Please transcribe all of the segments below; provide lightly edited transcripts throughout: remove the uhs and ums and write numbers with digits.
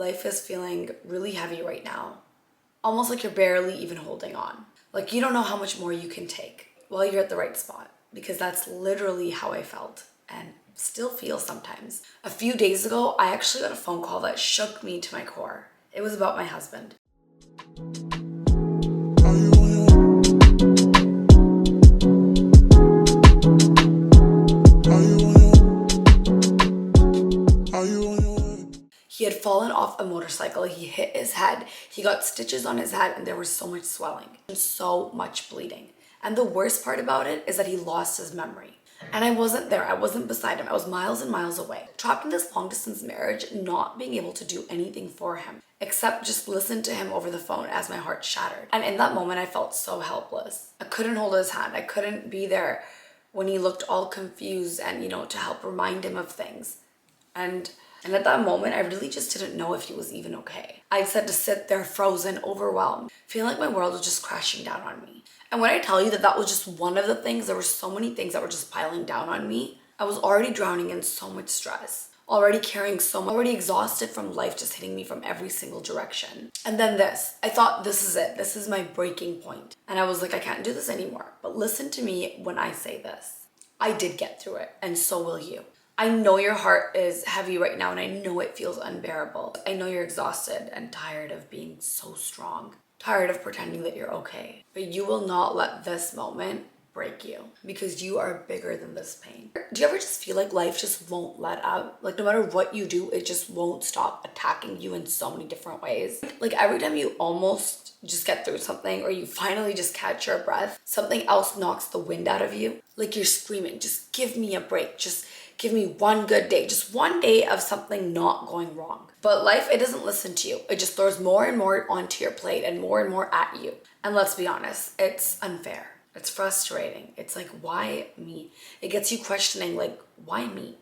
Life is feeling really heavy right now. Almost like you're barely even holding on. Like you don't know how much more you can take. Well, you're at the right spot, because that's literally how I felt and still feel sometimes. A few days ago, I actually got a phone call that shook me to my core. It was about my husband. He had fallen off a motorcycle, he hit his head, he got stitches on his head, and there was so much swelling and so much bleeding. And the worst part about it is that he lost his memory. And I wasn't there, I wasn't beside him, I was miles and miles away. Trapped in this long distance marriage, not being able to do anything for him, except just listen to him over the phone as my heart shattered. And in that moment, I felt so helpless. I couldn't hold his hand, I couldn't be there when he looked all confused and, to help remind him of things. And at that moment, I really just didn't know if he was even okay. I just had to sit there frozen, overwhelmed, feeling like my world was just crashing down on me. And when I tell you that that was just one of the things, there were so many things that were just piling down on me. I was already drowning in so much stress, already carrying so much, already exhausted from life just hitting me from every single direction. And then this, I thought, this is it. This is my breaking point. And I was like, I can't do this anymore. But listen to me when I say this. I did get through it, and so will you. I know your heart is heavy right now, and I know it feels unbearable. I know you're exhausted and tired of being so strong, tired of pretending that you're okay. But you will not let this moment break you, because you are bigger than this pain. Do you ever just feel like life just won't let up? Like no matter what you do, it just won't stop attacking you in so many different ways. Like every time you almost just get through something, or you finally just catch your breath, something else knocks the wind out of you. Like you're screaming, just give me a break. Just give me one good day, just one day of something not going wrong. But life, it doesn't listen to you. It just throws more and more onto your plate and more at you. And let's be honest, it's unfair. It's frustrating. It's like, why me? It gets you questioning, like, why me?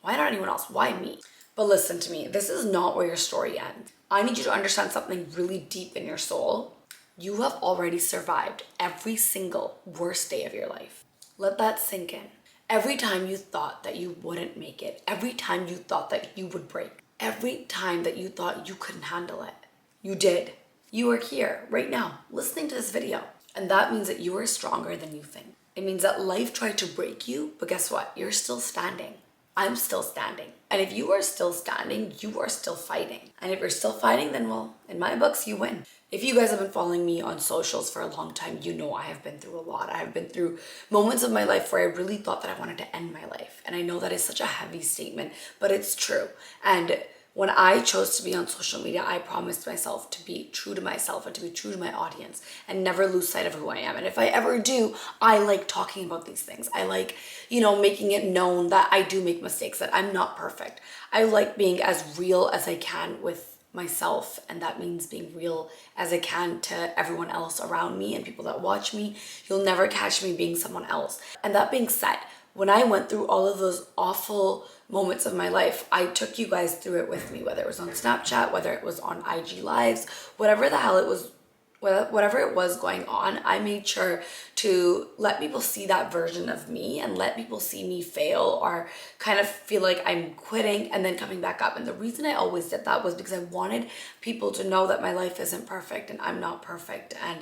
Why not anyone else? Why me? But listen to me, this is not where your story ends. I need you to understand something really deep in your soul. You have already survived every single worst day of your life. Let that sink in. Every time you thought that you wouldn't make it, every time you thought that you would break, every time that you thought you couldn't handle it, you did. You are here right now listening to this video. And that means that you are stronger than you think. It means that life tried to break you, but guess what? You're still standing. I'm still standing. And if you are still standing, you are still fighting. And if you're still fighting, then well, in my books, you win. If you guys have been following me on socials for a long time, you know I have been through a lot. I have been through moments of my life where I really thought that I wanted to end my life. And I know that is such a heavy statement, but it's true. And when I chose to be on social media, I promised myself to be true to myself and to be true to my audience and never lose sight of who I am. And if I ever do, I like talking about these things. I like, making it known that I do make mistakes, that I'm not perfect. I like being as real as I can with myself, and that means being real as I can to everyone else around me and people that watch me. You'll never catch me being someone else. And that being said, when I went through all of those awful moments of my life, I took you guys through it with me, whether it was on Snapchat, whether it was on IG Lives, whatever the hell it was, whatever it was going on, I made sure to let people see that version of me and let people see me fail or kind of feel like I'm quitting and then coming back up. And the reason I always did that was because I wanted people to know that my life isn't perfect and I'm not perfect. And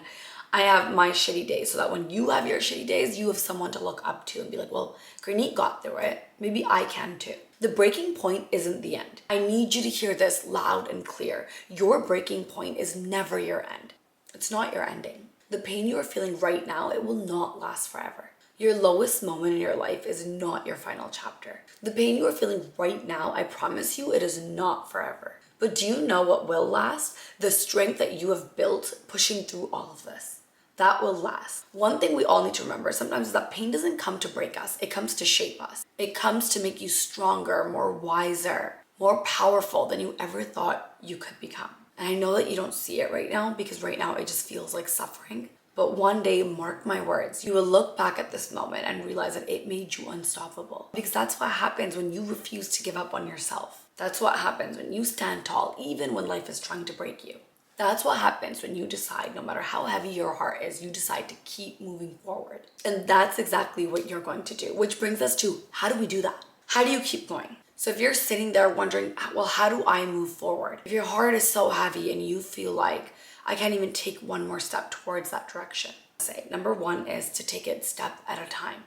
I have my shitty days, so that when you have your shitty days, you have someone to look up to and be like, well, Granit got through it. Maybe I can too. The breaking point isn't the end. I need you to hear this loud and clear. Your breaking point is never your end. It's not your ending. The pain you are feeling right now, it will not last forever. Your lowest moment in your life is not your final chapter. The pain you are feeling right now, I promise you, it is not forever. But do you know what will last? The strength that you have built pushing through all of this. That will last. One thing we all need to remember sometimes is that pain doesn't come to break us. It comes to shape us. It comes to make you stronger, more wiser, more powerful than you ever thought you could become. And I know that you don't see it right now because right now it just feels like suffering. But one day, mark my words, you will look back at this moment and realize that it made you unstoppable. Because that's what happens when you refuse to give up on yourself. That's what happens when you stand tall, even when life is trying to break you. That's what happens when you decide, no matter how heavy your heart is, you decide to keep moving forward. And that's exactly what you're going to do. Which brings us to, how do we do that? How do you keep going? So if you're sitting there wondering, well, how do I move forward? If your heart is so heavy and you feel like I can't even take one more step towards that direction, say number one is to take it step at a time.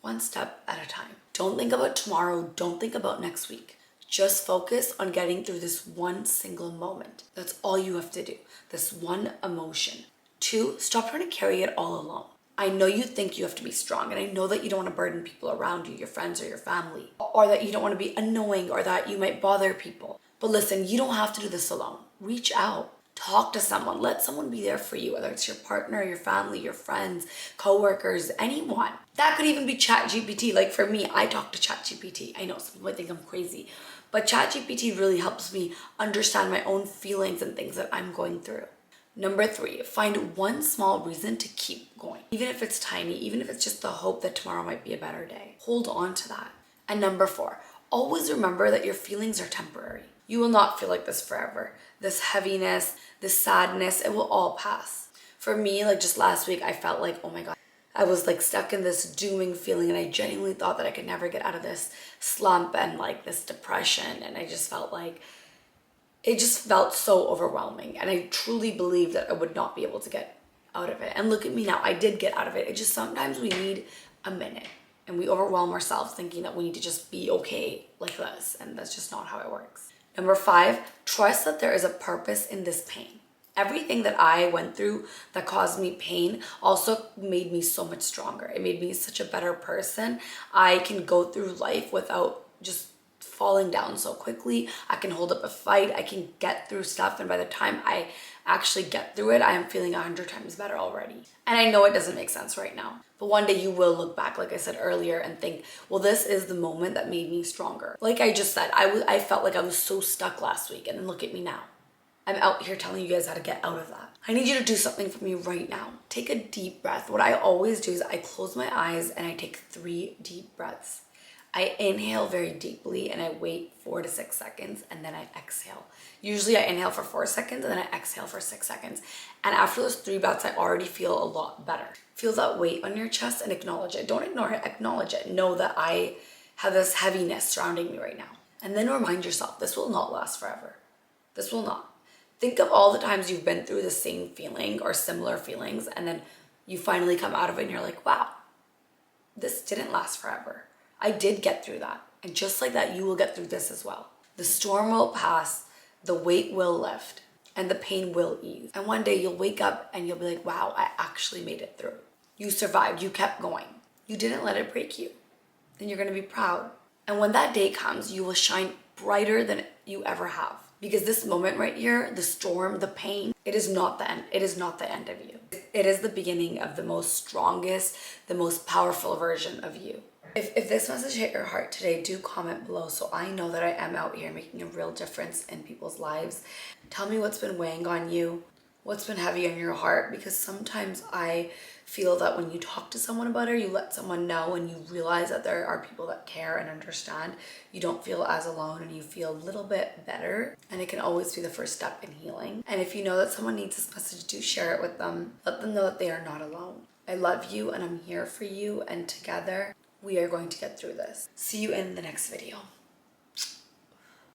One step at a time. Don't think about tomorrow. Don't think about next week. Just focus on getting through this one single moment. That's all you have to do. This one emotion. Two, stop trying to carry it all alone. I know you think you have to be strong, and I know that you don't want to burden people around you, your friends or your family, or that you don't want to be annoying, or that you might bother people. But listen, you don't have to do this alone. Reach out. Talk to someone. Let someone be there for you, whether it's your partner, your family, your friends, coworkers, anyone. That could even be ChatGPT. Like for me, I talk to ChatGPT. I know some people might think I'm crazy, but ChatGPT really helps me understand my own feelings and things that I'm going through. Number three, find one small reason to keep going. Even if it's tiny, even if it's just the hope that tomorrow might be a better day. Hold on to that. And number four, always remember that your feelings are temporary. You will not feel like this forever. This heaviness, this sadness, it will all pass. For me, like just last week, I felt like, oh my God, I was like stuck in this dooming feeling, and I genuinely thought that I could never get out of this slump and like this depression. And I just felt like, it just felt so overwhelming. And I truly believed that I would not be able to get out of it. And look at me now, I did get out of it. It just sometimes we need a minute and we overwhelm ourselves thinking that we need to just be okay like this. And that's just not how it works. Number five, trust that there is a purpose in this pain. Everything that I went through that caused me pain also made me so much stronger. It made me such a better person. I can go through life without just falling down so quickly. I can hold up a fight. I can get through stuff. And by the time I actually get through it, I am feeling 100 times better already. And I know it doesn't make sense right now. But one day you will look back, like I said earlier, and think, well, this is the moment that made me stronger. Like I just said, I felt like I was so stuck last week. And then look at me now. I'm out here telling you guys how to get out of that. I need you to do something for me right now. Take a deep breath. What I always do is I close my eyes and I take 3 deep breaths. I inhale very deeply and I wait 4 to 6 seconds and then I exhale. Usually I inhale for 4 seconds and then I exhale for 6 seconds. And after those 3 breaths, I already feel a lot better. Feel that weight on your chest and acknowledge it. Don't ignore it, acknowledge it. Know that I have this heaviness surrounding me right now. And then remind yourself, this will not last forever. This will not. Think of all the times you've been through the same feeling or similar feelings, and then you finally come out of it and you're like, wow, this didn't last forever. I did get through that. And just like that, you will get through this as well. The storm will pass, the weight will lift, and the pain will ease. And one day you'll wake up and you'll be like, wow, I actually made it through. You survived, you kept going. You didn't let it break you. And you're gonna be proud. And when that day comes, you will shine brighter than you ever have. Because this moment right here, the storm, the pain, it is not the end. It is not the end of you. It is the beginning of the most strongest, the most powerful version of you. If this message hit your heart today, do comment below so I know that I am out here making a real difference in people's lives. Tell me what's been weighing on you, what's been heavy on your heart, because sometimes I feel that when you talk to someone about it, you let someone know and you realize that there are people that care and understand, you don't feel as alone and you feel a little bit better. And it can always be the first step in healing. And if you know that someone needs this message, do share it with them. Let them know that they are not alone. I love you and I'm here for you, and together we are going to get through this. See you in the next video.